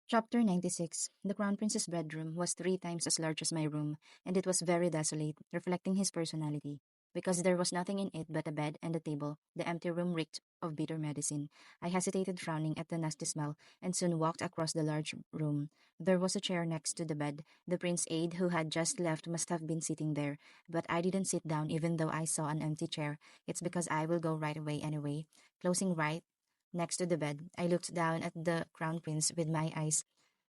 Chapter 96. The Crown Prince's bedroom was 3 times as large as my room, and it was very desolate, reflecting his personality. Because there was nothing in it but a bed and a table, the empty room reeked of bitter medicine. I hesitated, frowning at the nasty smell, and soon walked across the large room. There was a chair next to the bed. The prince's aide who had just left must have been sitting there, but I didn't sit down even though I saw an empty chair. It's because I will go right away anyway. Closing right next to the bed, I looked down at the Crown Prince with my eyes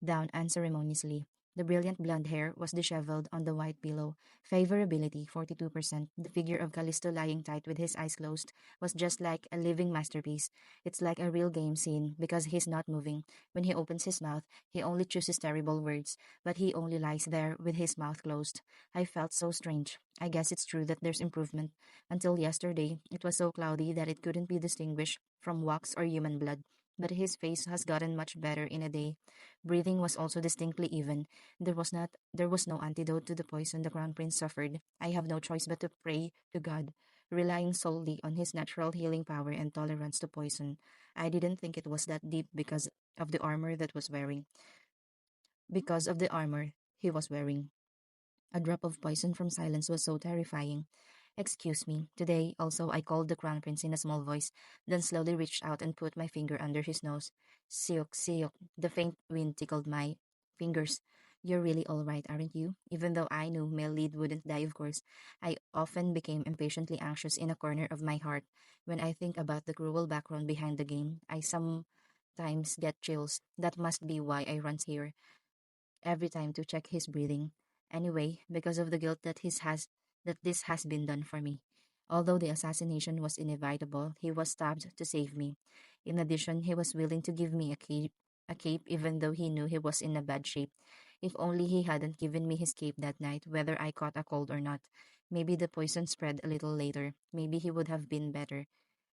down unceremoniously. The brilliant blonde hair was disheveled on the white pillow. Favorability 42%. The figure of Callisto lying tight with his eyes closed was just like a living masterpiece. It's like a real game scene because he's not moving. When he opens his mouth, he only chooses terrible words, but he only lies there with his mouth closed. I felt so strange. I guess it's true that there's improvement. Until yesterday, it was so cloudy that it couldn't be distinguished from wax or human blood. But his face has gotten much better in a day. Breathing was also distinctly even. There was no antidote to the poison the Crown Prince suffered. I have no choice but to pray to God, relying solely on his natural healing power and tolerance to poison. I didn't think it was that deep of the armor that was wearing because of the armor he was wearing. A drop of poison from silence was so terrifying. Excuse me. Today, also, I called the Crown Prince in a small voice, then slowly reached out and put my finger under his nose. Siok, Siok. The faint wind tickled my fingers. You're really all right, aren't you? Even though I knew male lead wouldn't die, of course, I often became impatiently anxious in a corner of my heart. When I think about the cruel background behind the game, I sometimes get chills. That must be why I run here every time to check his breathing. Anyway, because of the guilt that this has been done for me. Although the assassination was inevitable, he was stabbed to save me. In addition, he was willing to give me a cape even though he knew he was in a bad shape. If only he hadn't given me his cape that night, whether I caught a cold or not. Maybe the poison spread a little later. Maybe he would have been better.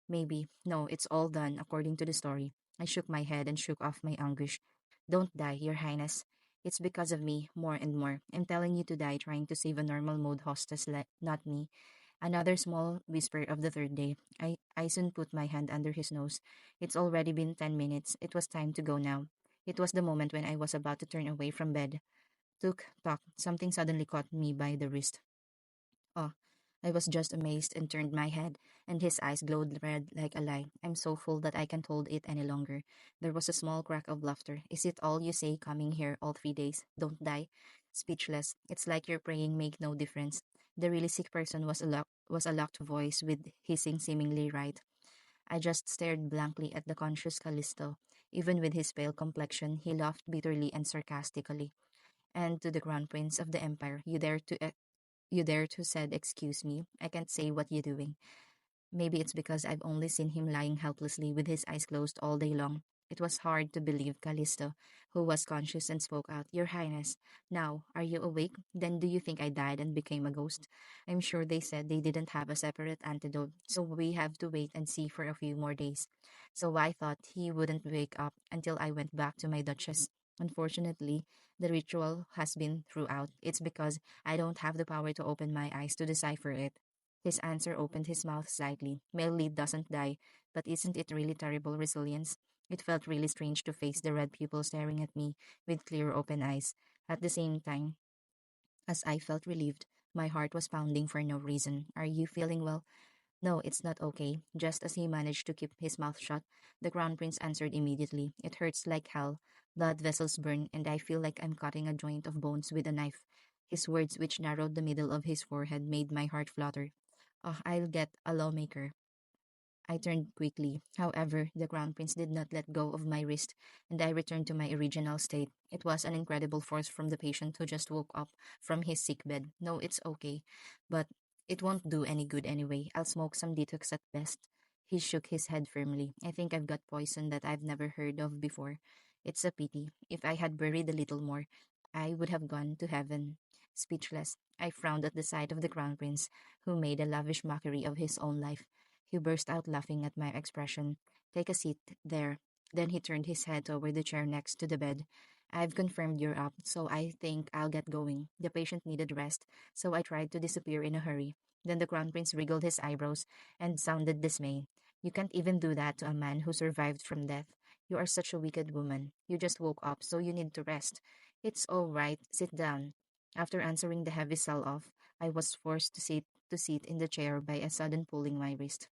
Maybe. No, it's all done according to the story. I shook my head and shook off my anguish. Don't die, Your Highness. It's because of me, more and more. I'm telling you to die trying to save a normal mode hostess, not me. Another small whisper of the third day. I soon put my hand under his nose. It's already been 10 minutes. It was time to go now. It was the moment when I was about to turn away from bed. Tuk, tok, something suddenly caught me by the wrist. Oh, I was just amazed and turned my head, and his eyes glowed red like a lie. I'm so full that I can't hold it any longer. There was a small crack of laughter. Is it all you say coming here all 3 days? Don't die? Speechless. It's like your praying make no difference. The really sick person was a locked voice with hissing seemingly right. I just stared blankly at the conscious Callisto. Even with his pale complexion, he laughed bitterly and sarcastically. And to the crown prince of the empire, you dare to said, excuse me, I can't say what you're doing. Maybe it's because I've only seen him lying helplessly with his eyes closed all day long. It was hard to believe Callisto, who was conscious and spoke out, Your Highness, now, are you awake? Then do you think I died and became a ghost? I'm sure they said they didn't have a separate antidote, so we have to wait and see for a few more days. So I thought he wouldn't wake up until I went back to my duchess. Unfortunately, the ritual has been throughout. It's because I don't have the power to open my eyes to decipher it. His answer opened his mouth slightly. Male lead doesn't die, but isn't it really terrible resilience? It felt really strange to face the red pupil staring at me with clear open eyes. At the same time, as I felt relieved, my heart was pounding for no reason. Are you feeling well? No, it's not okay. Just as he managed to keep his mouth shut, the crown prince answered immediately. It hurts like hell. Blood vessels burn, and I feel like I'm cutting a joint of bones with a knife. His words, which narrowed the middle of his forehead, made my heart flutter. Oh, I'll get a lawmaker. I turned quickly. However, the crown prince did not let go of my wrist, and I returned to my original state. It was an incredible force from the patient who just woke up from his sick bed. No, it's okay, but it won't do any good anyway. I'll smoke some detox at best. He shook his head firmly. I think I've got poison that I've never heard of before. It's a pity. If I had buried a little more, I would have gone to heaven. Speechless, I frowned at the sight of the crown prince, who made a lavish mockery of his own life. He burst out laughing at my expression. Take a seat there. Then he turned his head toward the chair next to the bed. I've confirmed you're up, so I think I'll get going. The patient needed rest, so I tried to disappear in a hurry. Then the crown prince wriggled his eyebrows and sounded dismay. You can't even do that to a man who survived from death. You are such a wicked woman. You just woke up, so you need to rest. It's all right. Sit down. After answering the heavy sell-off, I was forced to sit in the chair by a sudden pulling my wrist.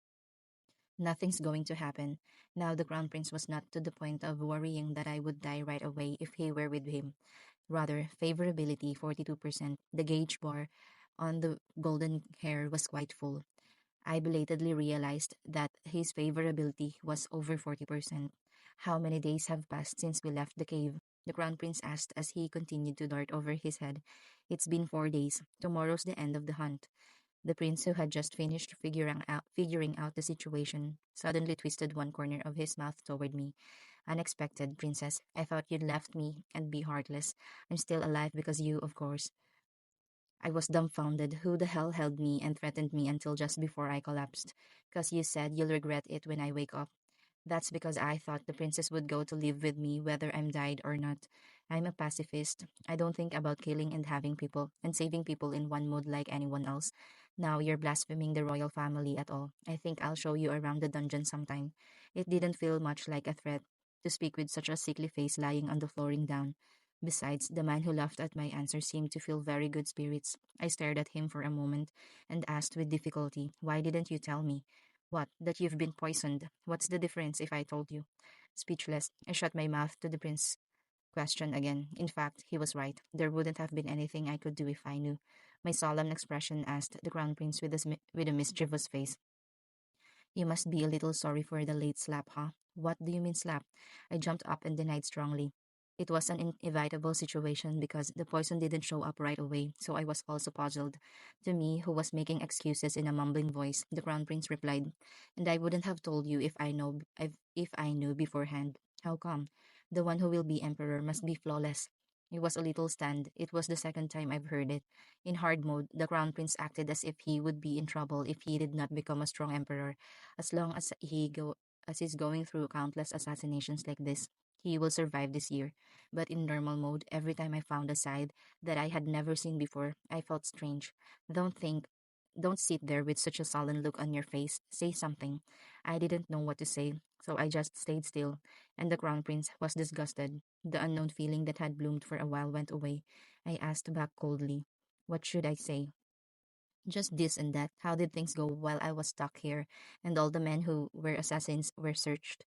Nothing's going to happen. Now the Crown Prince was not to the point of worrying that I would die right away if he were with him. Rather, favorability 42%. The gauge bar on the golden hair was quite full. I belatedly realized that his favorability was over 40%. How many days have passed since we left the cave? The Crown Prince asked as he continued to dart over his head. It's been 4 days. Tomorrow's the end of the hunt. The prince, who had just finished figuring out the situation, suddenly twisted one corner of his mouth toward me. Unexpected, princess. I thought you'd left me and be heartless. I'm still alive because you, of course. I was dumbfounded. Who the hell held me and threatened me until just before I collapsed? 'Cause you said you'll regret it when I wake up. That's because I thought the princess would go to live with me whether I'm died or not. I'm a pacifist. I don't think about killing and having people and saving people in one mood like anyone else. Now you're blaspheming the royal family at all. I think I'll show you around the dungeon sometime. It didn't feel much like a threat to speak with such a sickly face lying on the flooring down. Besides, the man who laughed at my answer seemed to feel very good spirits. I stared at him for a moment and asked with difficulty, "Why didn't you tell me?" "What? That you've been poisoned? What's the difference if I told you?" Speechless, I shut my mouth to the prince's question again. In fact, he was right. There wouldn't have been anything I could do if I knew. My solemn expression asked the crown prince with a mischievous face. "You must be a little sorry for the late slap, huh?" "What do you mean slap?" I jumped up and denied strongly. It was an inevitable situation because the poison didn't show up right away, so I was also puzzled. To me, who was making excuses in a mumbling voice, the crown prince replied, "And I wouldn't have told you if I knew beforehand." "How come?" "The one who will be emperor must be flawless." It was a little stand. It was the second time I've heard it. In hard mode, the crown prince acted as if he would be in trouble if he did not become a strong emperor. As long as he's going through countless assassinations like this, he will survive this year. But in normal mode, every time I found a side that I had never seen before, I felt strange. Don't think don't sit there with such a sullen look on your face. Say something. I didn't know what to say, so I just stayed still, and the crown prince was disgusted. The unknown feeling that had bloomed for a while went away. I asked back coldly, "What should I say?" "Just this and that. How did things go while I was stuck here and all the men who were assassins were searched?"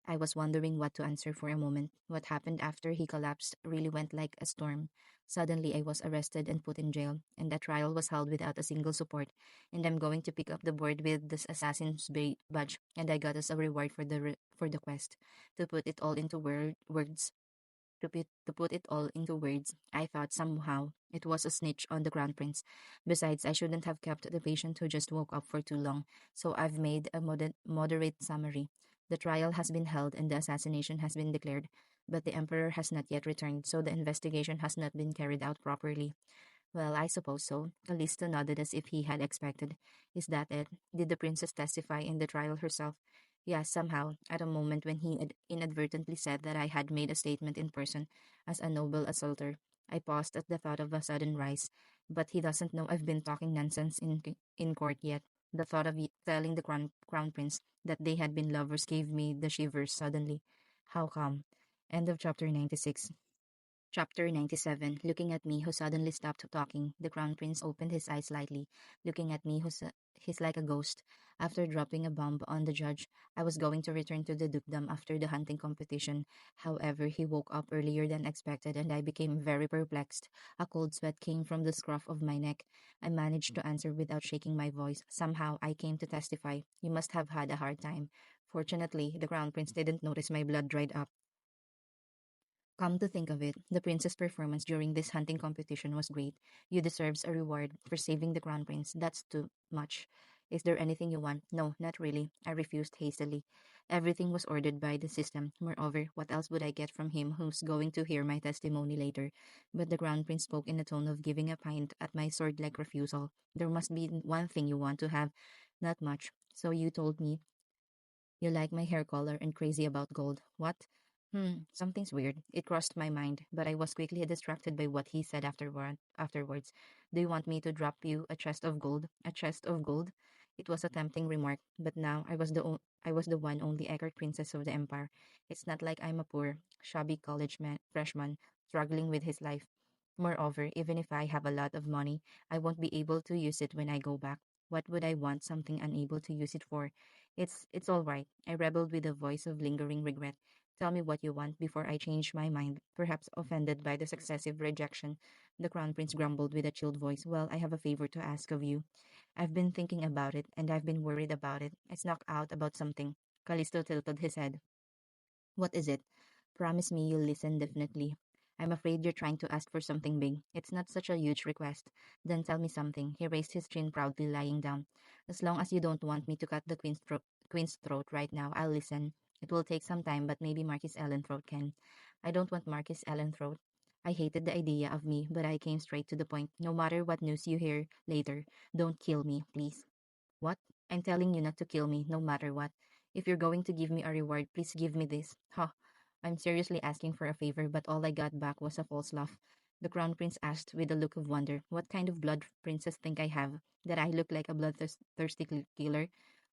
I was wondering what to answer for a moment. What happened after he collapsed really went like a storm. Suddenly, I was arrested and put in jail, and the trial was held without a single support. And I'm going to pick up the board with this badge, and I got as a reward for the quest. To put it all into words, to put it all into words, I thought somehow it was a snitch on the Crown Prince. Besides, I shouldn't have kept the patient who just woke up for too long, so I've made a moderate summary. The trial has been held and the assassination has been declared, but the Emperor has not yet returned, so the investigation has not been carried out properly. "Well, I suppose so." Callisto nodded as if he had expected. "Is that it? Did the princess testify in the trial herself?" "Yes, somehow, at a moment when he inadvertently said that I had made a statement in person as a noble assaulter." I paused at the thought of a sudden rise. "But he doesn't know I've been talking nonsense in court yet." The thought of telling the crown prince that they had been lovers gave me the shivers suddenly. How come? End of chapter 96. Chapter 97. Looking at me, who suddenly stopped talking, the crown prince opened his eyes slightly. Looking at me, he's like a ghost. After dropping a bomb on the judge, I was going to return to the dukedom after the hunting competition. However, he woke up earlier than expected, and I became very perplexed. A cold sweat came from the scruff of my neck. I managed to answer without shaking my voice. "Somehow, I came to testify. You must have had a hard time." Fortunately, the crown prince didn't notice my blood dried up. "Come to think of it, the prince's performance during this hunting competition was great. You deserves a reward for saving the crown prince. That's too much. Is there anything you want?" "No, not really." I refused hastily. Everything was ordered by the system. Moreover, what else would I get from him who's going to hear my testimony later? But the crown prince spoke in a tone of giving a pint at my sword-like refusal. "There must be one thing you want to have." "Not much. So you told me you like my hair color and crazy about gold. What?" Something's weird. It crossed my mind, but I was quickly distracted by what he said afterwards. "Do you want me to drop you a chest of gold?" "A chest of gold?" It was a tempting remark, but now I was the one only Eckhart princess of the empire. It's not like I'm a poor, shabby freshman struggling with his life. Moreover, even if I have a lot of money, I won't be able to use it when I go back. What would I want something unable to use it for? It's all right. I rebelled with a voice of lingering regret. Tell me what you want before I change my mind. Perhaps offended by the successive rejection, the crown prince grumbled with a chilled voice. Well, I have a favor to ask of you. I've been thinking about it, and I've been worried about it. I snuck out about something. Callisto tilted his head. What is it? Promise me you'll listen definitely. I'm afraid you're trying to ask for something big. It's not such a huge request. Then tell me something. He raised his chin proudly, lying down. As long as you don't want me to cut the queen's throat right now, I'll listen. It will take some time, but maybe Marquis Ellen throat can. I don't want Marquis Ellen throat. I hated the idea of me, but I came straight to the point. No matter what news you hear later, don't kill me, please. What? I'm telling you not to kill me, no matter what. If you're going to give me a reward, please give me this. Huh. I'm seriously asking for a favor, but all I got back was a false laugh. The crown prince asked with a look of wonder, what kind of blood princess think I have? That I look like a bloodthirsty killer?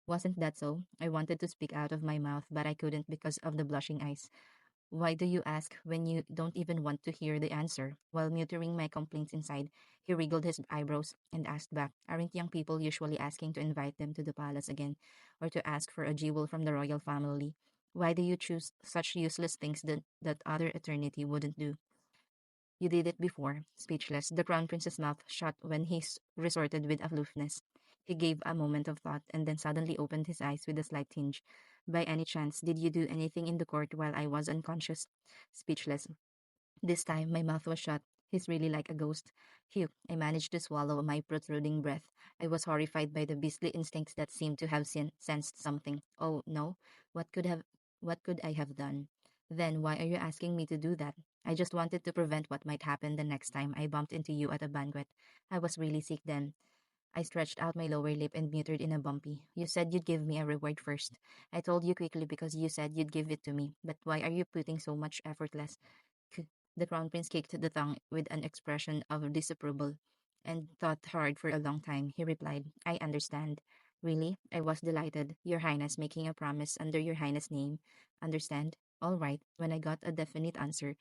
Wasn't that so? I wanted to speak out of my mouth, but I couldn't because of the blushing eyes. Why do you ask when you don't even want to hear the answer? While muttering my complaints inside, he wriggled his eyebrows and asked back, aren't young people usually asking to invite them to the palace again, or to ask for a jewel from the royal family? Why do you choose such useless things that other eternity wouldn't do? You did it before. Speechless, the crown prince's mouth shut when he resorted with aloofness. He gave a moment of thought and then suddenly opened his eyes with a slight tinge. By any chance, did you do anything in the court while I was unconscious? Speechless. This time, my mouth was shut. He's really like a ghost. Phew, I managed to swallow my protruding breath. I was horrified by the beastly instincts that seemed to have sensed something. Oh, no. What could have what could I have done? Then why are you asking me to do that? I just wanted to prevent what might happen the next time I bumped into you at a banquet. I was really sick then. I stretched out my lower lip and muttered in a bumpy. You said you'd give me a reward first. I told you quickly because you said you'd give it to me. But why are you putting so much effortless? K- The crown prince kicked the tongue with an expression of disapproval and thought hard for a long time. He replied, I understand. Really? I was delighted. Your Highness making a promise under your Highness name. Understand? All right. When I got a definite answer,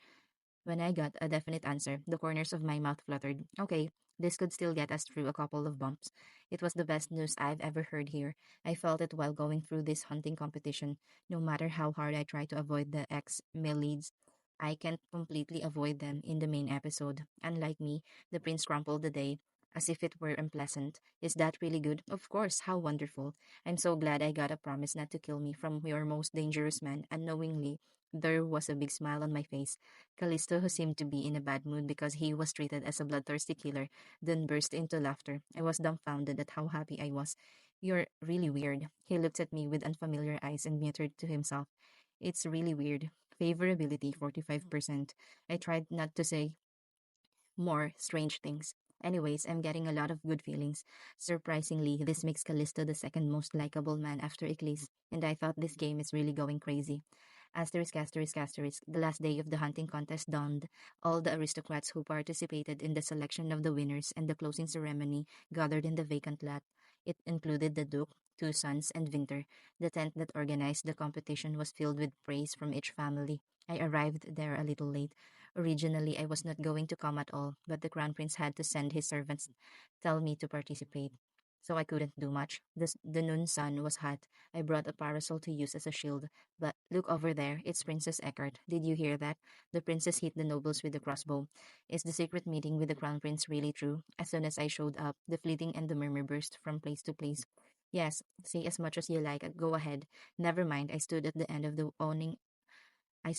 the corners of my mouth fluttered. Okay, this could still get us through a couple of bumps. It was the best news I've ever heard here. I felt it while going through this hunting competition. No matter how hard I try to avoid the ex-male leads, I can't completely avoid them in the main episode. Unlike me, the prince crumpled the day as if it were unpleasant. Is that really good? Of course, how wonderful. I'm so glad I got a promise not to kill me from your most dangerous man unknowingly. There was a big smile on my face. Callisto, who seemed to be in a bad mood because he was treated as a bloodthirsty killer, then burst into laughter. I was dumbfounded at how happy I was. You're really weird. He looked at me with unfamiliar eyes and muttered to himself. It's really weird. Favorability 45%. I tried not to say more strange things. Anyways, I'm getting a lot of good feelings. Surprisingly, this makes Callisto the second most likable man after Eclipse, and I thought this game is really going crazy. Asterisk, asterisk, asterisk. The last day of the hunting contest dawned. All the aristocrats who participated in the selection of the winners and the closing ceremony gathered in the vacant lot. It included the Duke, two sons, and Winter. The tent that organized the competition was filled with praise from each family. I arrived there a little late. Originally, I was not going to come at all, but the Crown Prince had to send his servants tell me to participate. So I couldn't do much. The noon sun was hot. I brought a parasol to use as a shield. But look over there, it's Princess Eckhart. Did you hear that? The princess hit the nobles with the crossbow. Is the secret meeting with the crown prince really true? As soon as I showed up, the fleeting and the murmur burst from place to place. Yes, say as much as you like. Go ahead. Never mind. I stood at the end of the awning at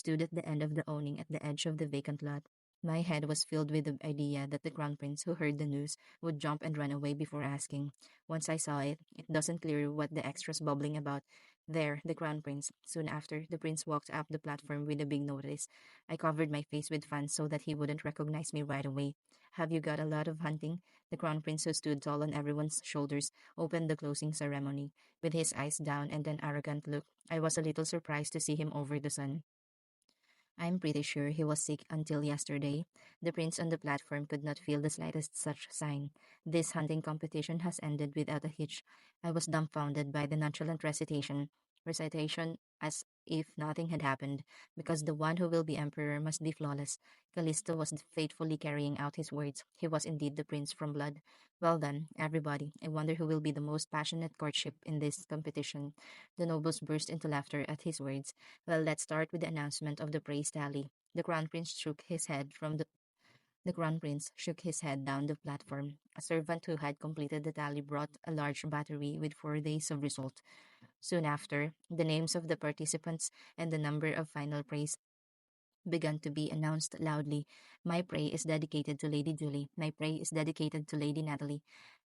the edge of the vacant lot. My head was filled with the idea that the crown prince who heard the news would jump and run away before asking. Once I saw it, it doesn't clear what the extras bubbling about. There, the crown prince. Soon after, the prince walked up the platform with a big notice. I covered my face with fans so that he wouldn't recognize me right away. Have you got a lot of hunting? The crown prince, who stood tall on everyone's shoulders, opened the closing ceremony. With his eyes down and an arrogant look, I was a little surprised to see him over the sun. I'm pretty sure he was sick until yesterday. The prince on the platform could not feel the slightest such sign. This hunting competition has ended without a hitch. I was dumbfounded by the nonchalant recitation as if nothing had happened, because the one who will be emperor must be flawless. Callisto was faithfully carrying out his words. He was indeed the prince from blood. Well done, everybody. I wonder who will be the most passionate courtship in this competition. The nobles burst into laughter at his words. Well, let's start with the announcement of the praise tally. The crown prince shook his head down the platform. A servant who had completed the tally brought a large battery with 4 days of result. Soon after, the names of the participants and the number of final praise began to be announced loudly. My prey is dedicated to Lady Julie. My prey is dedicated to Lady Natalie.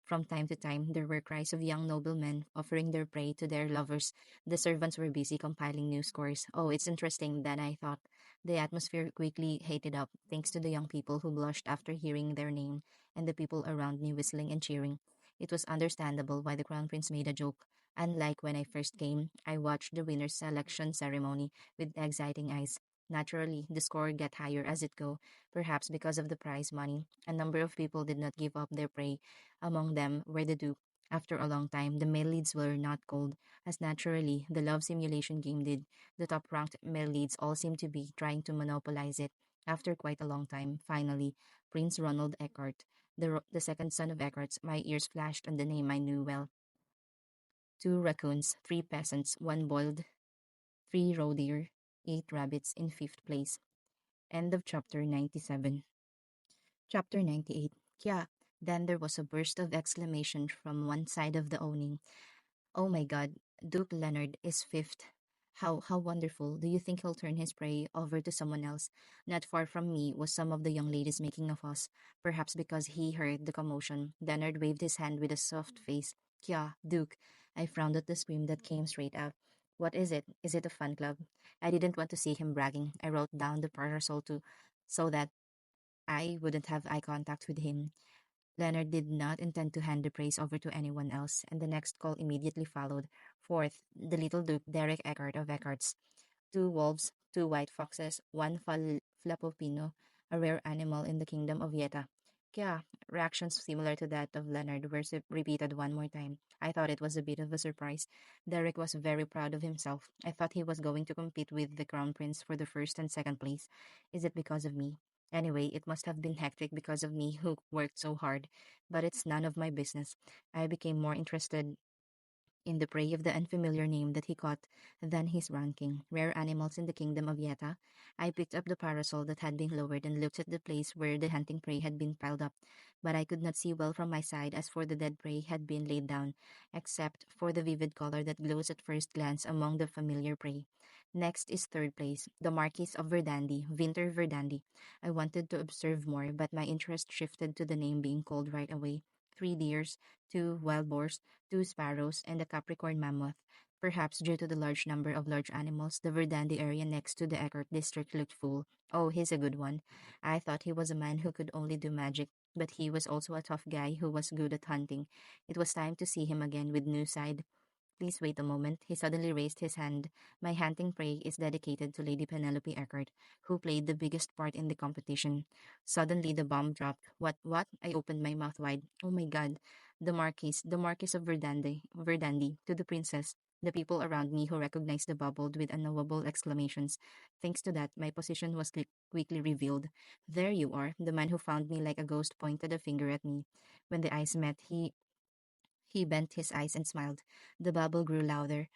From time to time, there were cries of young noblemen offering their prey to their lovers. The servants were busy compiling new scores. Oh, it's interesting than I thought. The atmosphere quickly heated up, thanks to the young people who blushed after hearing their name, and the people around me whistling and cheering. It was understandable why the Crown Prince made a joke. Unlike when I first came, I watched the winner's selection ceremony with exciting eyes. Naturally, the score get higher as it go, perhaps because of the prize money. A number of people did not give up their prey. Among them were the Duke. After a long time, the male leads were not cold, as naturally the love simulation game did. The top-ranked male leads all seemed to be trying to monopolize it. After quite a long time, finally, Prince Ronald Eckhart, the second son of Eckhart, my ears flashed on the name I knew well. 2 raccoons, 3 peasants, 1 boiled, 3 roe deer, 8 rabbits in fifth place. End of chapter 97. Chapter 98. Kya. Then there was a burst of exclamation from one side of the awning. Oh my god, Duke Leonard is fifth. How wonderful. Do you think he'll turn his prey over to someone else? Not far from me was some of the young ladies making a fuss. Perhaps because he heard the commotion. Leonard waved his hand with a soft face. Kya, Duke. I frowned at the scream that came straight out. What is it? Is it a fun club? I didn't want to see him bragging. I wrote down the parasol too, so that I wouldn't have eye contact with him. Leonard did not intend to hand the praise over to anyone else, and the next call immediately followed. Fourth, the little Duke Derek Eckhart of Eckharts. 2 wolves, 2 white foxes, 1 flapopino, a rare animal in the kingdom of Yeta. Kya, reactions similar to that of Leonard were repeated one more time. I thought it was a bit of a surprise. Derek was very proud of himself. I thought he was going to compete with the Crown Prince for the first and second place. Is it because of me? Anyway, it must have been hectic because of me who worked so hard. But it's none of my business. I became more interested in the prey of the unfamiliar name that he caught than his ranking. Rare animals in the kingdom of Yeta. I picked up the parasol that had been lowered and looked at the place where the hunting prey had been piled up, but I could not see well from my side as for the dead prey had been laid down, except for the vivid color that glows at first glance among the familiar prey. Next is third place, the Marquis of Verdandi, Winter Verdandi. I wanted to observe more, but my interest shifted to the name being called right away. 3 deers, 2 wild boars, 2 sparrows, and a Capricorn mammoth. Perhaps due to the large number of large animals, the Verdandi area next to the Eckhart district looked full. Oh, he's a good one. I thought he was a man who could only do magic, but he was also a tough guy who was good at hunting. It was time to see him again with new side. Please wait a moment. He suddenly raised his hand. My hunting prey is dedicated to Lady Penelope Eckert, who played the biggest part in the competition. Suddenly the bomb dropped. What? I opened my mouth wide. Oh my god. The Marquis of Verdandi, to the princess. The people around me who recognized the bubbled with unknowable exclamations. Thanks to that, my position was quickly revealed. There you are. The man who found me like a ghost pointed a finger at me. When the eyes met, he bent his eyes and smiled. The babble grew louder.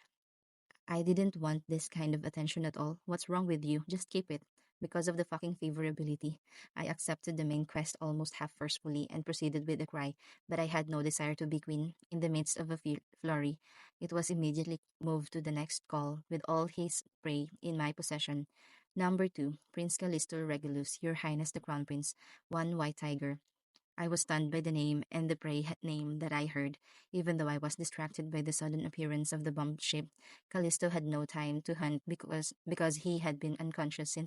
I didn't want this kind of attention at all. What's wrong with you? Just keep it. Because of the fucking favorability, I accepted the main quest almost half forcefully and proceeded with a cry, but I had no desire to be queen. In the midst of a flurry, it was immediately moved to the next call, with all his prey in my possession. Number 2, Prince Callisto Regulus, Your Highness the Crown Prince, 1 white tiger. I was stunned by the name and the name that I heard, even though I was distracted by the sudden appearance of the bombed ship. Callisto had no time to hunt because he had been unconscious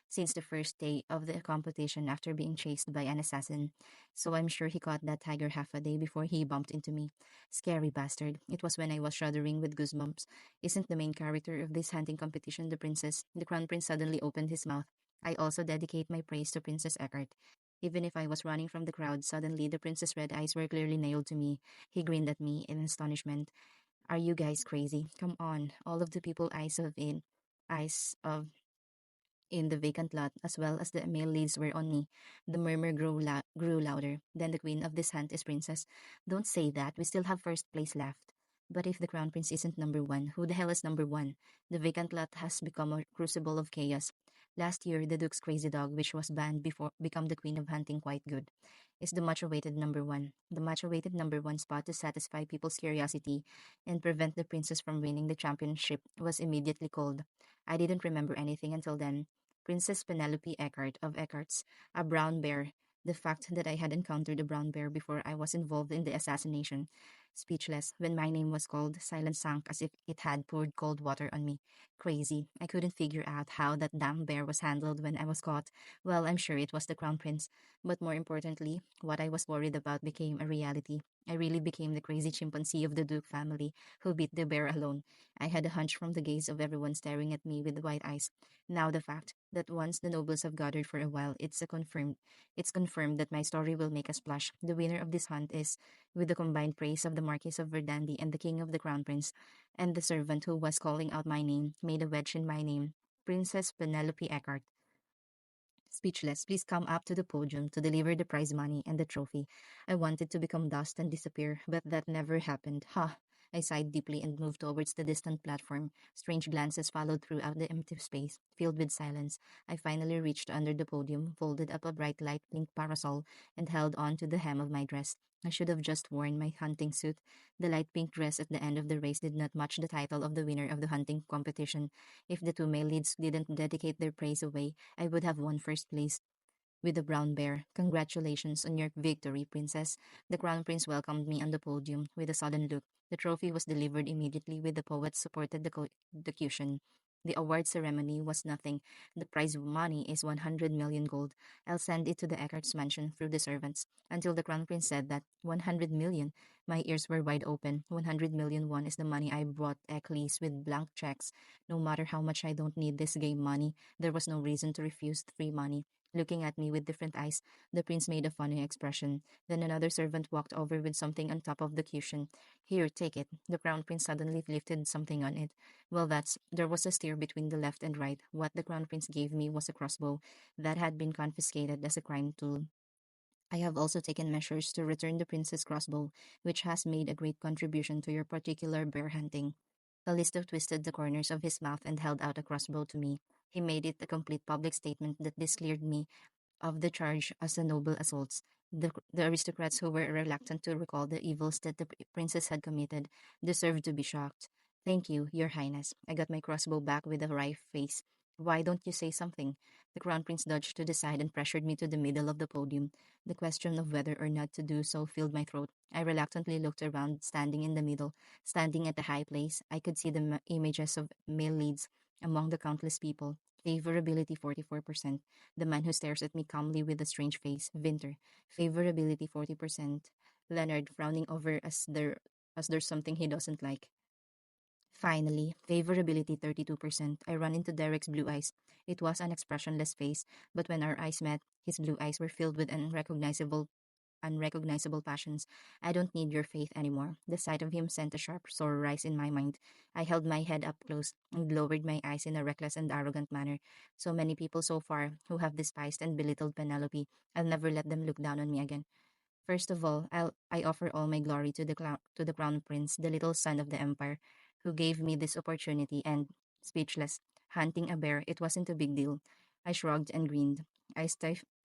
since the first day of the competition after being chased by an assassin. So I'm sure he caught that tiger half a day before he bumped into me. Scary bastard. It was when I was shuddering with goosebumps. Isn't the main character of this hunting competition the princess? The crown prince suddenly opened his mouth. I also dedicate my praise to Princess Eckhart. Even if I was running from the crowd, suddenly the prince's red eyes were clearly nailed to me. He grinned at me in astonishment. Are you guys crazy? Come on. All of the people eyes of in the vacant lot, as well as the male leads were on me. The murmur grew louder. Then the queen of this hunt is princess. Don't say that. We still have first place left. But if the crown prince isn't number one, who the hell is number one? The vacant lot has become a crucible of chaos. Last year, the Duke's crazy dog, which was banned before, become the queen of hunting quite good, is the much-awaited number one. The much-awaited number one spot to satisfy people's curiosity and prevent the princess from winning the championship was immediately called. I didn't remember anything until then. Princess Penelope Eckhart of Eckhart's, a brown bear. The fact that I had encountered a brown bear before I was involved in the assassination. Speechless, when my name was called, silence sank as if it had poured cold water on me. Crazy. I couldn't figure out how that damn bear was handled when I was caught. Well, I'm sure it was the crown prince. But more importantly, what I was worried about became a reality. I really became the crazy chimpanzee of the Duke family who beat the bear alone. I had a hunch from the gaze of everyone staring at me with wide eyes. Now the fact that once the nobles have gathered for a while, it's confirmed that my story will make a splash. The winner of this hunt is, with the combined praise of the Marquis of Verdandi and the King of the Crown Prince, and the servant who was calling out my name, made a wedge in my name, Princess Penelope Eckhart. Speechless, please come up to the podium to deliver the prize money and the trophy. I wanted to become dust and disappear, but that never happened. Ha! I sighed deeply and moved towards the distant platform. Strange glances followed throughout the empty space, filled with silence. I finally reached under the podium, folded up a bright light pink parasol, and held on to the hem of my dress. I should have just worn my hunting suit. The light pink dress at the end of the race did not match the title of the winner of the hunting competition. If the two male leads didn't dedicate their praise away, I would have won first place with the brown bear. Congratulations on your victory, princess. The crown prince welcomed me on the podium with a sudden look. The trophy was delivered immediately with the poet supported the cushion. The award ceremony was nothing. The prize money is 100 million gold. I'll send it to the Eckhart's mansion through the servants. Until the crown prince said that 100 million. My ears were wide open. 100 million won is the money I bought Eccles with blank checks. No matter how much I don't need this game money, there was no reason to refuse free money. Looking at me with different eyes, the prince made a funny expression. Then another servant walked over with something on top of the cushion. Here, take it. The crown prince suddenly lifted something on it. Well, there was a stir between the left and right. What the crown prince gave me was a crossbow that had been confiscated as a crime tool. I have also taken measures to return the prince's crossbow, which has made a great contribution to your particular bear hunting. Callisto twisted the corners of his mouth and held out a crossbow to me. He made it a complete public statement that this cleared me of the charge as a noble assaults. The aristocrats who were reluctant to recall the evils that the princess had committed deserved to be shocked. Thank you, your highness. I got my crossbow back with a wry face. Why don't you say something? The crown prince dodged to the side and pressured me to the middle of the podium. The question of whether or not to do so filled my throat. I reluctantly looked around, standing in the middle. Standing at the high place, I could see the images of male leads among the countless people. Favorability 44%. The man who stares at me calmly with a strange face, Winter. Favorability 40%. Leonard frowning over as there's something he doesn't like. Finally, favorability 32%. I run into Derek's blue eyes. It was an expressionless face, but when our eyes met, his blue eyes were filled with unrecognizable passions. I don't need your faith anymore. The sight of him sent a sharp, sore rise in my mind. I held my head up close and lowered my eyes in a reckless and arrogant manner. So many people so far who have despised and belittled Penelope, I'll never let them look down on me again. First of all, I offer all my glory to the crown prince, the little son of the empire, who gave me this opportunity and, speechless, hunting a bear, it wasn't a big deal. I shrugged and grinned. A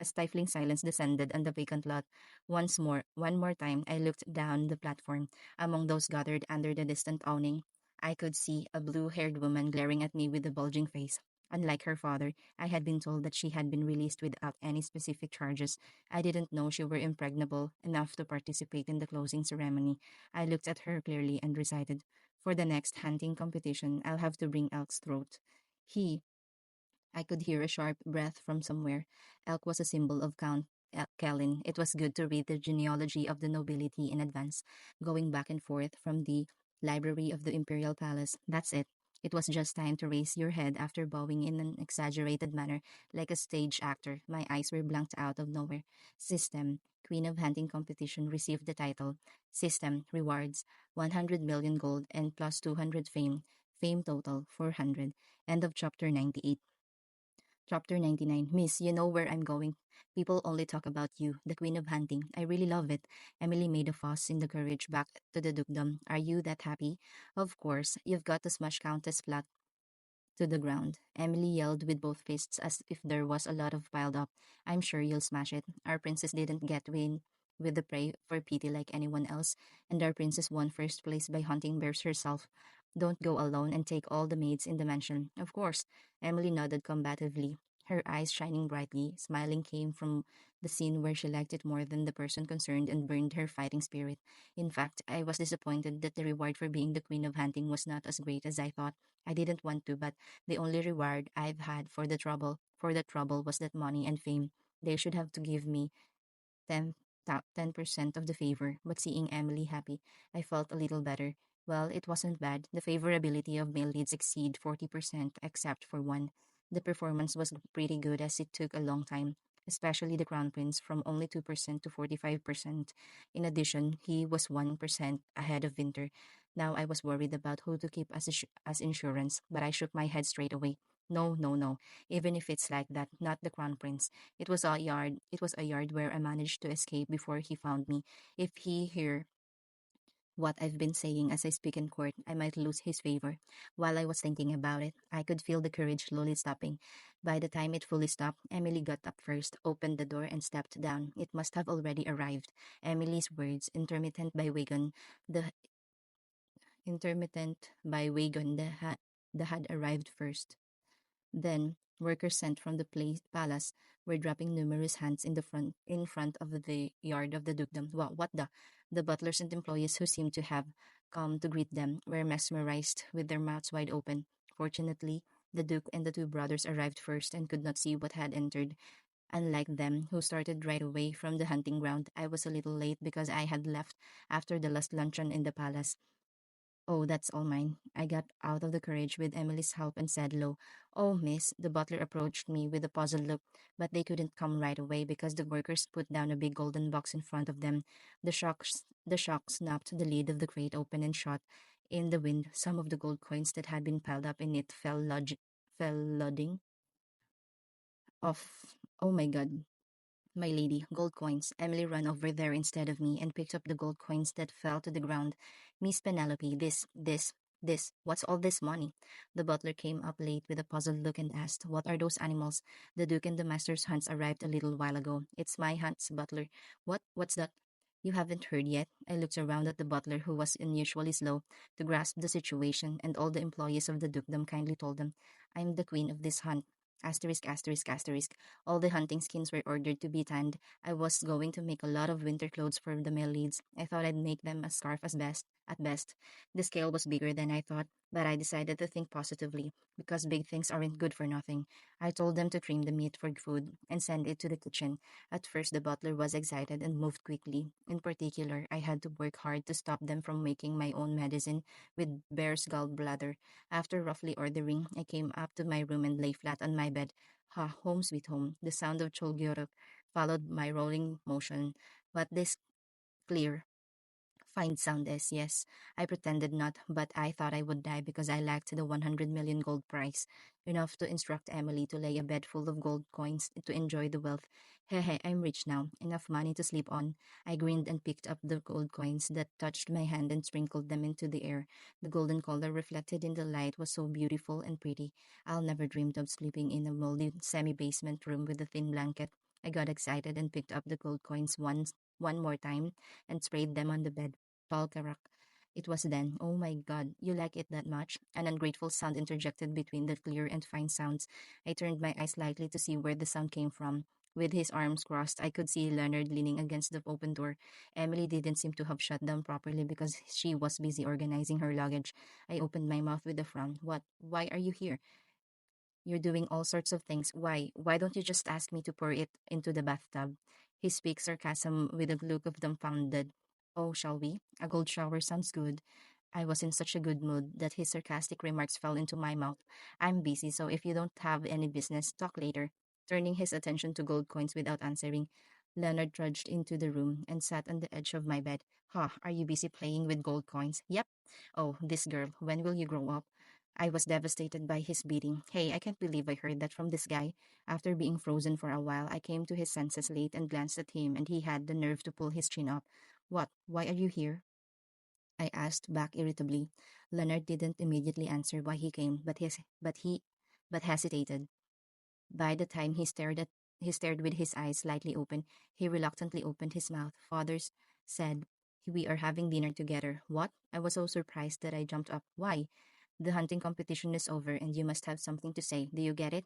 stifling silence descended on the vacant lot. One more time, I looked down the platform. Among those gathered under the distant awning, I could see a blue-haired woman glaring at me with a bulging face. Unlike her father, I had been told that she had been released without any specific charges. I didn't know she were impregnable enough to participate in the closing ceremony. I looked at her clearly and recited, "For the next hunting competition, I'll have to bring Elk's throat." He I could hear a sharp breath from somewhere. Elk was a symbol of Count Kellen. It was good to read the genealogy of the nobility in advance, going back and forth from the library of the Imperial Palace. That's it. It was just time to raise your head after bowing in an exaggerated manner, like a stage actor. My eyes were blanked out of nowhere. System, Queen of Hunting Competition, received the title. System, rewards, 100 million gold and plus 200 fame. Fame total, 400. End of chapter 98. Chapter 99. Miss, you know where I'm going. People only talk about you, the queen of hunting. I really love it. Emily made a fuss in the carriage back to the dukedom. Are you that happy? Of course. You've got to smash Countess flat to the ground. Emily yelled with both fists as if there was a lot of piled up. I'm sure you'll smash it. Our princess didn't get win with the prey for pity like anyone else, and our princess won first place by hunting bears herself. Don't go alone and take all the maids in the mansion. Of course. Emily nodded combatively. Her eyes shining brightly, smiling came from the scene where she liked it more than the person concerned and burned her fighting spirit. In fact, I was disappointed that the reward for being the queen of hunting was not as great as I thought. I didn't want to, but the only reward I've had for the trouble was that money and fame. They should have to give me 10, 10% of the favor, but seeing Emily happy, I felt a little better. Well, it wasn't bad. The favorability of male leads exceed 40% except for one. The performance was pretty good as it took a long time, especially the Crown Prince from only 2% to 45%. In addition, he was 1% ahead of Winter. Now I was worried about who to keep as insurance, but I shook my head straight away. No, no, no. Even if it's like that, not the Crown Prince. It was a yard where I managed to escape before he found me. If he hear what I've been saying as I speak in court, I might lose his favor. While I was thinking about it, I could feel the courage slowly stopping. By the time it fully stopped, Emily got up first, opened the door, and stepped down. It must have already arrived. Emily's words, the intermittent by wagon, the had arrived first. Then, workers sent from the palace were dropping numerous hands in front of the yard of the dukedom. What the? The butlers and employees who seemed to have come to greet them were mesmerized with their mouths wide open. Fortunately, the duke and the two brothers arrived first and could not see what had entered. Unlike them, who started right away from the hunting ground, I was a little late because I had left after the last luncheon in the palace. Oh, that's all mine. I got out of the carriage with Emily's help and said low, "Oh, miss." The butler approached me with a puzzled look, but they couldn't come right away because the workers put down a big golden box in front of them. The shock snapped the lid of the crate open and shot. In the wind, some of the gold coins that had been piled up in it fell lodding off. Oh my god. My lady, gold coins. Emily ran over there instead of me and picked up the gold coins that fell to the ground. Miss Penelope, this, what's all this money? The butler came up late with a puzzled look and asked, "What are those animals?" The Duke and the Master's hunts arrived a little while ago. It's my hunts, butler. What's that? You haven't heard yet? I looked around at the butler, who was unusually slow to grasp the situation, and all the employees of the dukedom kindly told them, "I'm the queen of this hunt." Asterisk, asterisk, asterisk. All the hunting skins were ordered to be tanned. I was going to make a lot of winter clothes for the male leads. I thought I'd make them a scarf at best. The scale was bigger than I thought, but I decided to think positively, because big things aren't good for nothing. I told them to trim the meat for food and send it to the kitchen. At first, the butler was excited and moved quickly. In particular, I had to work hard to stop them from making my own medicine with bear's gallbladder. After roughly ordering, I came up to my room and lay flat on my bed. Ha, home sweet home. The sound of Cholgyorok followed my rolling motion. But this clear, fine sound is, yes. I pretended not, but I thought I would die because I lacked the 100 million gold prize, enough to instruct Emily to lay a bed full of gold coins to enjoy the wealth. Hehe, I'm rich now, enough money to sleep on. I grinned and picked up the gold coins that touched my hand and sprinkled them into the air. The golden color reflected in the light was so beautiful and pretty. I'll never dreamed of sleeping in a moldy semi-basement room with a thin blanket. I got excited and picked up the gold coins one more time and sprayed them on the bed. Polkarak. It was then, oh my god, you like it that much? An ungrateful sound interjected between the clear and fine sounds. I turned my eyes slightly to see where the sound came from. With his arms crossed, I could see Leonard leaning against the open door. Emily didn't seem to have shut down properly because she was busy organizing her luggage. I opened my mouth with a frown. What? Why are you here? You're doing all sorts of things. Why? Why don't you just ask me to pour it into the bathtub? He speaks sarcasm with a look of dumbfounded. Oh, shall we? A cold shower sounds good. I was in such a good mood that his sarcastic remarks fell into my mouth. I'm busy, so if you don't have any business, talk later. Turning his attention to gold coins without answering, Leonard trudged into the room and sat on the edge of my bed. Huh, are you busy playing with gold coins? Yep. Oh, this girl, when will you grow up? I was devastated by his beating. Hey, I can't believe I heard that from this guy. After being frozen for a while, I came to his senses late and glanced at him, and he had the nerve to pull his chin up. What? Why are you here? I asked back irritably. Leonard didn't immediately answer why he came, but hesitated. By the time he stared with his eyes slightly open, he reluctantly opened his mouth. Father's said, we are having dinner together. What? I was so surprised that I jumped up. Why? The hunting competition is over and you must have something to say. Do you get it?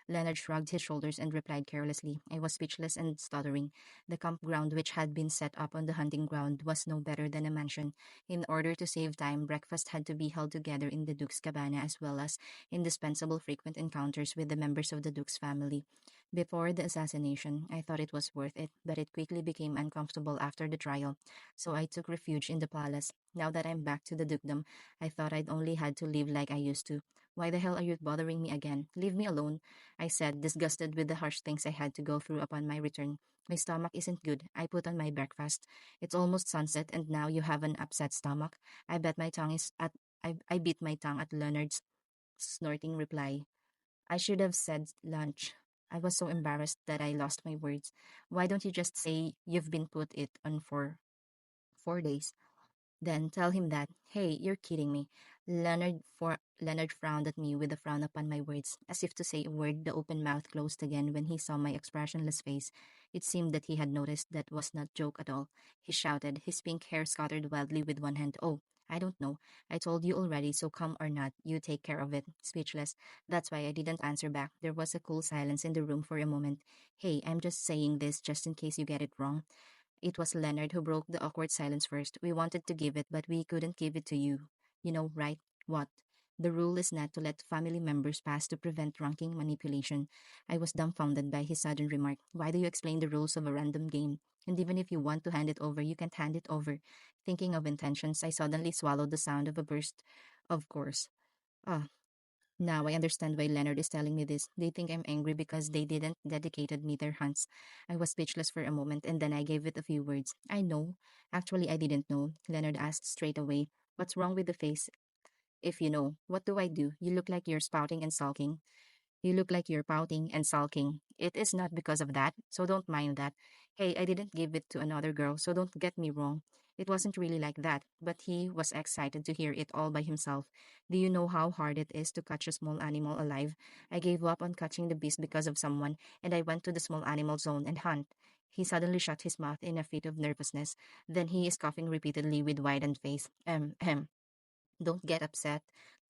Leonard shrugged his shoulders and replied carelessly. I was speechless and stuttering. The campground which had been set up on the hunting ground was no better than a mansion. In order to save time, breakfast had to be held together in the Duke's cabana as well as indispensable frequent encounters with the members of the Duke's family. Before the assassination, I thought it was worth it, but it quickly became uncomfortable after the trial, so I took refuge in the palace. Now that I'm back to the dukedom, I thought I'd only had to live like I used to. Why the hell are you bothering me again? Leave me alone, I said, disgusted with the harsh things I had to go through upon my return. My stomach isn't good. I put on my breakfast. It's almost sunset and now you have an upset stomach. I bet my tongue is at I bit my tongue at Leonard's snorting reply. I should have said lunch. I was so embarrassed that I lost my words. Why don't you just say you've been put it on for 4 days? Then tell him that, hey, you're kidding me. Leonard frowned at me with a frown upon my words. As if to say a word, the open mouth closed again when he saw my expressionless face. It seemed that he had noticed that was not joke at all. He shouted, his pink hair scattered wildly with one hand. Oh, I don't know. I told you already, so come or not, you take care of it. Speechless. That's why I didn't answer back. There was a cool silence in the room for a moment. Hey, I'm just saying this just in case you get it wrong. It was Leonard who broke the awkward silence first. We wanted to give it, but we couldn't give it to you. You know, right? What? The rule is not to let family members pass to prevent ranking manipulation. I was dumbfounded by his sudden remark. Why do you explain the rules of a random game? And even if you want to hand it over, you can't hand it over. Thinking of intentions, I suddenly swallowed the sound of a burst. Of course. Ah, now I understand why Leonard is telling me this. They think I'm angry because they didn't dedicated me their hunts. I was speechless for a moment and then I gave it a few words. I know. Actually, I didn't know. Leonard asked straight away. What's wrong with the face? If you know, what do I do? You look like you're spouting and sulking. You look like you're pouting and sulking. It is not because of that, so don't mind that. Hey, I didn't give it to another girl, so don't get me wrong. It wasn't really like that, but he was excited to hear it all by himself. Do you know how hard it is to catch a small animal alive? I gave up on catching the beast because of someone, and I went to the small animal zone and hunt. He suddenly shut his mouth in a fit of nervousness. Then he is coughing repeatedly with widened face. Ahem. Don't get upset.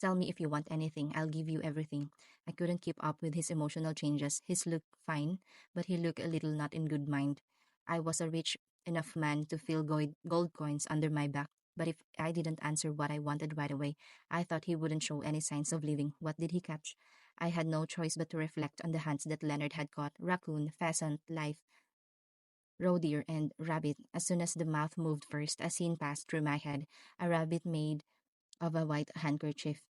Tell me if you want anything. I'll give you everything. I couldn't keep up with his emotional changes. His look fine, but he looked a little not in good mind. I was a rich enough man to feel gold coins under my back. But if I didn't answer what I wanted right away, I thought he wouldn't show any signs of leaving. What did he catch? I had no choice but to reflect on the hunts that Leonard had caught: raccoon, pheasant, roe deer, and rabbit. As soon as the mouth moved first, a scene passed through my head. A rabbit made of a white handkerchief.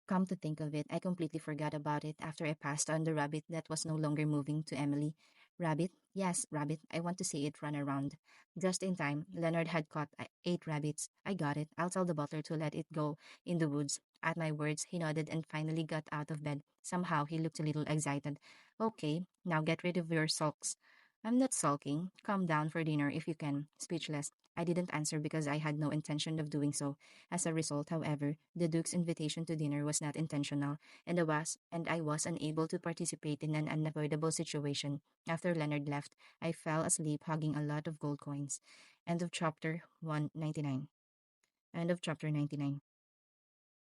Come to think of it, I completely forgot about it after I passed on the rabbit that was no longer moving to Emily. Rabbit? Yes, rabbit. I want to see it run around. Just in time, Leonard had caught 8 rabbits. I got it. I'll tell the butler to let it go in the woods. At my words, he nodded and finally got out of bed. Somehow, he looked a little excited. Okay, now get rid of your sulks. I'm not sulking. Come down for dinner if you can. Speechless. I didn't answer because I had no intention of doing so. As a result, however, the Duke's invitation to dinner was not intentional, and I was unable to participate in an unavoidable situation. After Leonard left, I fell asleep hugging a lot of gold coins. End of chapter 199. End of chapter 99.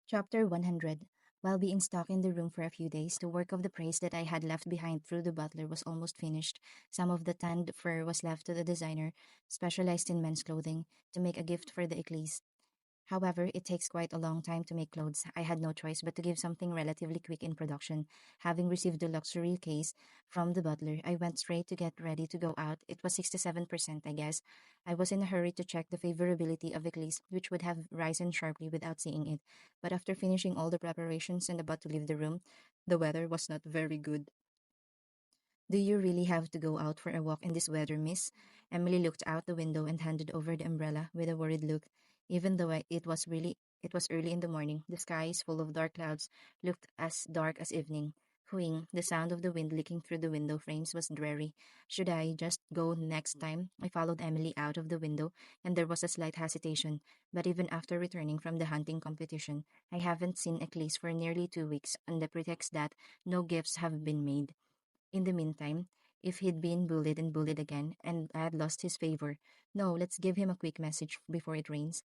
Chapter 100. While being stuck in the room for a few days, the work of the praise that I had left behind through the butler was almost finished. Some of the tanned fur was left to the designer, specialized in men's clothing, to make a gift for the Ecclese. However, it takes quite a long time to make clothes. I had no choice but to give something relatively quick in production. Having received the luxury case from the butler, I went straight to get ready to go out. It was 67%, I guess. I was in a hurry to check the favorability of Eclipse, which would have risen sharply without seeing it. But after finishing all the preparations and about to leave the room, the weather was not very good. Do you really have to go out for a walk in this weather, miss? Emily looked out the window and handed over the umbrella with a worried look. Even though it was early in the morning, the skies full of dark clouds looked as dark as evening. Cooing, the sound of the wind licking through the window frames was dreary. Should I just go next time? I followed Emily out of the window, and there was a slight hesitation. But even after returning from the hunting competition, I haven't seen Eclise for nearly 2 weeks, on the pretext that no gifts have been made. In the meantime, if he'd been bullied and bullied again, and I had lost his favor, no, let's give him a quick message before it rains.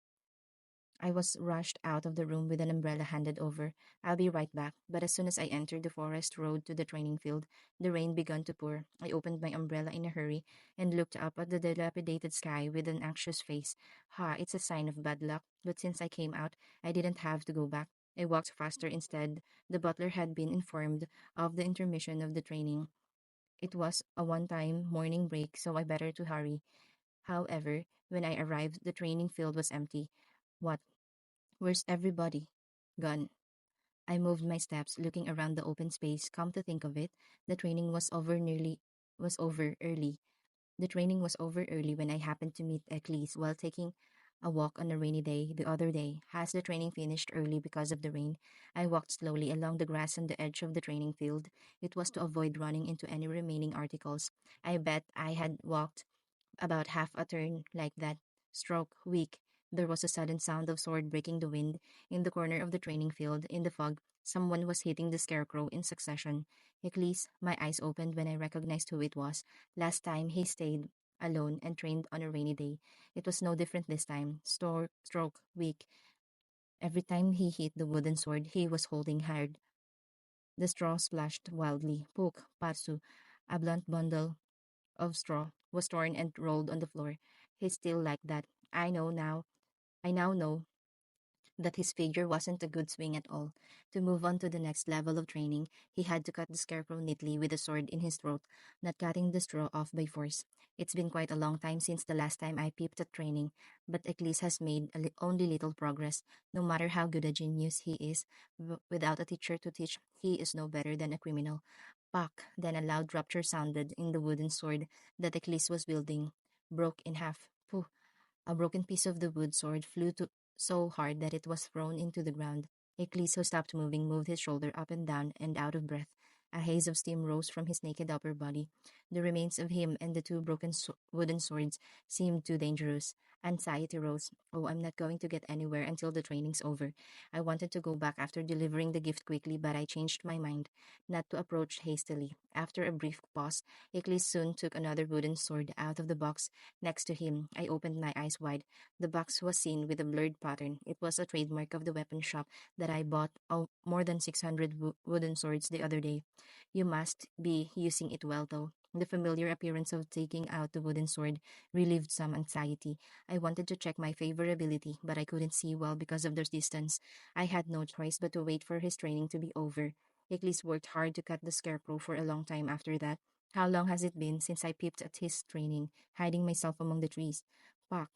I was rushed out of the room with an umbrella handed over. I'll be right back. But as soon as I entered the forest road to the training field, the rain began to pour. I opened my umbrella in a hurry and looked up at the dilapidated sky with an anxious face. Ha, it's a sign of bad luck. But since I came out, I didn't have to go back. I walked faster instead. The butler had been informed of the intermission of the training. It was a one-time morning break, so I better to hurry. However, when I arrived, the training field was empty. What? Where's everybody? Gone. I moved my steps, looking around the open space. Come to think of it, the training was over early. The training was over early when I happened to meet Eclise while taking a walk on a rainy day the other day. Has the training finished early because of the rain? I walked slowly along the grass on the edge of the training field. It was to avoid running into any remaining articles. I bet I had walked about half a turn like that. Stroke, weak. There was a sudden sound of sword breaking the wind. In the corner of the training field, in the fog, someone was hitting the scarecrow in succession. Eclise, my eyes opened when I recognized who it was. Last time he stayed alone and trained on a rainy day. It was no different this time. Stroke, weak. Every time he hit the wooden sword he was holding hard, the straw splashed wildly. Pook, Patsu, a blunt bundle of straw, was torn and rolled on the floor. He's still like that. I know now. I now know that his figure wasn't a good swing at all. To move on to the next level of training, he had to cut the scarecrow neatly with a sword in his throat, not cutting the straw off by force. It's been quite a long time since the last time I peeped at training, but Eclise has made only little progress. No matter how good a genius he is, without a teacher to teach, he is no better than a criminal. Pak! Then a loud rupture sounded in the wooden sword that Eclise was wielding, broke in half. Pooh! A broken piece of the wood sword flew so hard that it was thrown into the ground. Eclis, who stopped moving, moved his shoulder up and down and out of breath. A haze of steam rose from his naked upper body. The remains of him and the two broken wooden swords seemed too dangerous. Anxiety rose. Oh, I'm not going to get anywhere until the training's over. I wanted to go back after delivering the gift quickly, but I changed my mind, not to approach hastily. After a brief pause, Eclis soon took another wooden sword out of the box next to him. I opened my eyes wide. The box was seen with a blurred pattern. It was a trademark of the weapon shop that I bought more than 600 wooden swords the other day. You must be using it well, though. The familiar appearance of taking out the wooden sword relieved some anxiety. I wanted to check my favorability, but I couldn't see well because of the distance. I had no choice but to wait for his training to be over. Icklys worked hard to cut the scarecrow for a long time after that. How long has it been since I peeped at his training, hiding myself among the trees? Fuck.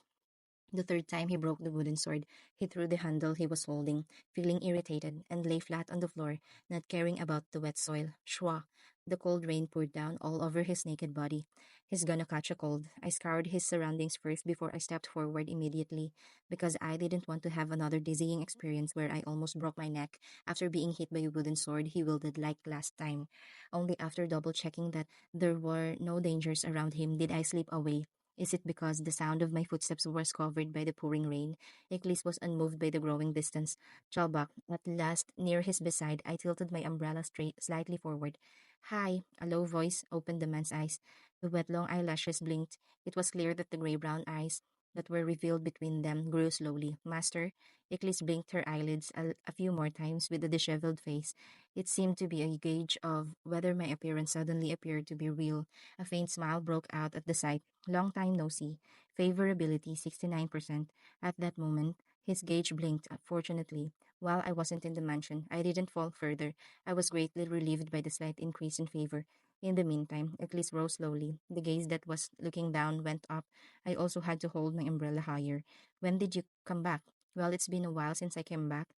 The third time he broke the wooden sword, he threw the handle he was holding, feeling irritated, and lay flat on the floor, not caring about the wet soil. Shwa! The cold rain poured down all over his naked body. He's gonna catch a cold. I scoured his surroundings first before I stepped forward immediately, because I didn't want to have another dizzying experience where I almost broke my neck after being hit by a wooden sword he wielded like last time. Only after double checking that there were no dangers around him did I slip away. Is it because the sound of my footsteps was covered by the pouring rain? Eclis was unmoved by the growing distance. Chalbak, at last, near his bedside, I tilted my umbrella slightly forward. Hi, a low voice opened the man's eyes. The wet long eyelashes blinked. It was clear that the gray-brown eyes that were revealed between them grew slowly. Master, Iklis blinked her eyelids a few more times with a disheveled face. It seemed to be a gauge of whether my appearance suddenly appeared to be real. A faint smile broke out at the sight. Long time no see. Favorability 69%. At that moment, his gauge blinked, fortunately. While I wasn't in the mansion, I didn't fall further. I was greatly relieved by the slight increase in favor. In the meantime, Eclis rose slowly. The gaze that was looking down went up. I also had to hold my umbrella higher. When did you come back? Well, it's been a while since I came back.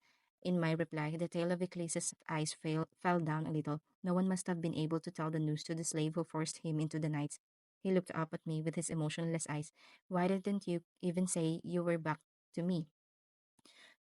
In my reply, the tail of Eclis's eyes fell down a little. No one must have been able to tell the news to the slave who forced him into the night. He looked up at me with his emotionless eyes. Why didn't you even say you were back to me?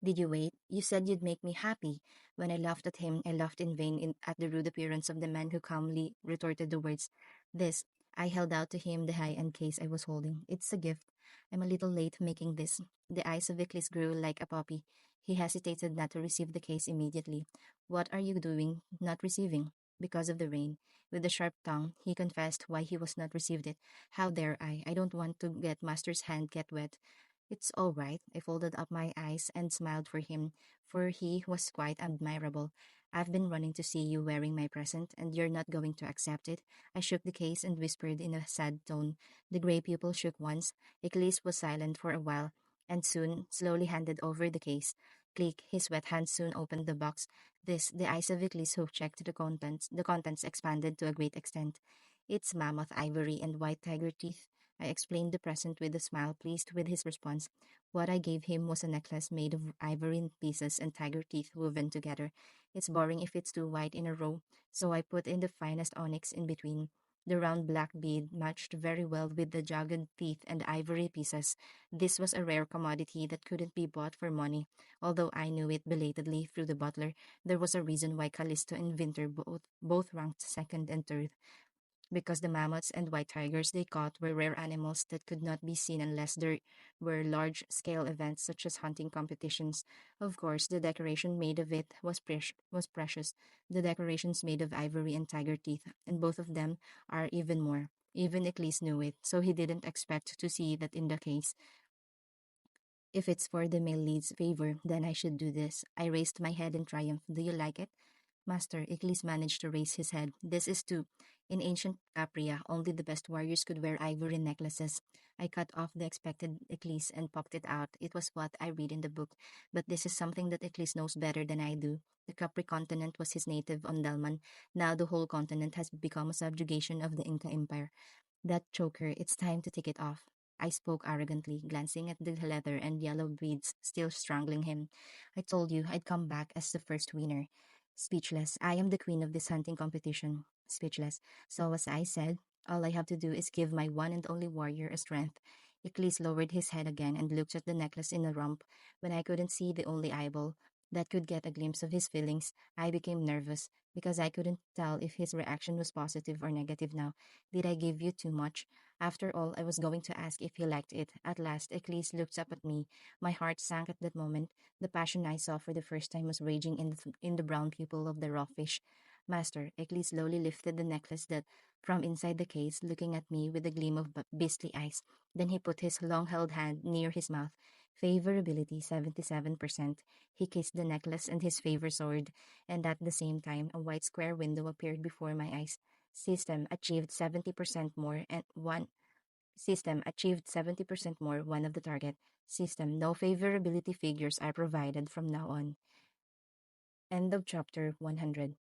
Did you wait? You said you'd make me happy. When I laughed at him, I laughed in vain at the rude appearance of the man who calmly retorted the words. This, I held out to him the high-end case I was holding. It's a gift. I'm a little late making this. The eyes of Vicklis grew like a poppy. He hesitated not to receive the case immediately. What are you doing, not receiving? Because of the rain. With a sharp tongue, he confessed why he was not received it. How dare I? I don't want to get Master's hand get wet. It's all right. I folded up my eyes and smiled for him, for he was quite admirable. I've been running to see you wearing my present, and you're not going to accept it. I shook the case and whispered in a sad tone. The gray pupil shook once. Eclise was silent for a while, and soon slowly handed over the case. Click, his wet hand soon opened the box. The eyes of Eclise who checked the contents. The contents expanded to a great extent. It's mammoth ivory and white tiger teeth. I explained the present with a smile, pleased with his response. What I gave him was a necklace made of ivory pieces and tiger teeth woven together. It's boring if it's too white in a row, so I put in the finest onyx in between. The round black bead matched very well with the jagged teeth and ivory pieces. This was a rare commodity that couldn't be bought for money. Although I knew it belatedly through the butler, there was a reason why Callisto and Winter both ranked second and third, because the mammoths and white tigers they caught were rare animals that could not be seen unless there were large scale events such as hunting competitions. Of course, the decoration made of it was precious. The decorations made of ivory and tiger teeth, and both of them are even more. Even Eclise knew it, so he didn't expect to see that in the case. If it's for the male lead's favor, then I should do this. I raised my head in triumph. Do you like it? Master, Iklis managed to raise his head. This is too. In ancient Capria, only the best warriors could wear ivory necklaces. I cut off the expected Iklis and popped it out. It was what I read in the book, but this is something that Iklis knows better than I do. The Capri continent was his native on Dalman. Now the whole continent has become a subjugation of the Inca Empire. That choker, it's time to take it off. I spoke arrogantly, glancing at the leather and yellow beads still strangling him. I told you I'd come back as the first winner. Speechless. I am the queen of this hunting competition. Speechless. So as I said, all I have to do is give my one and only warrior a strength. Iclis lowered his head again and looked at the necklace in a rump. When I couldn't see the only eyeball that could get a glimpse of his feelings, I became nervous because I couldn't tell if his reaction was positive or negative now. Did I give you too much? After all, I was going to ask if he liked it. At last, Eclis looked up at me. My heart sank at that moment. The passion I saw for the first time was raging in the brown pupil of the raw fish. Master, Eclis slowly lifted the necklace that from inside the case, looking at me with a gleam of beastly eyes. Then he put his long-held hand near his mouth. Favorability 77%. He kissed the necklace and his favor soared, and at the same time, a white square window appeared before my eyes. System achieved 70% more and one System achieved 70% more, one of the target. System, no favorability figures are provided from now on. End of chapter 100.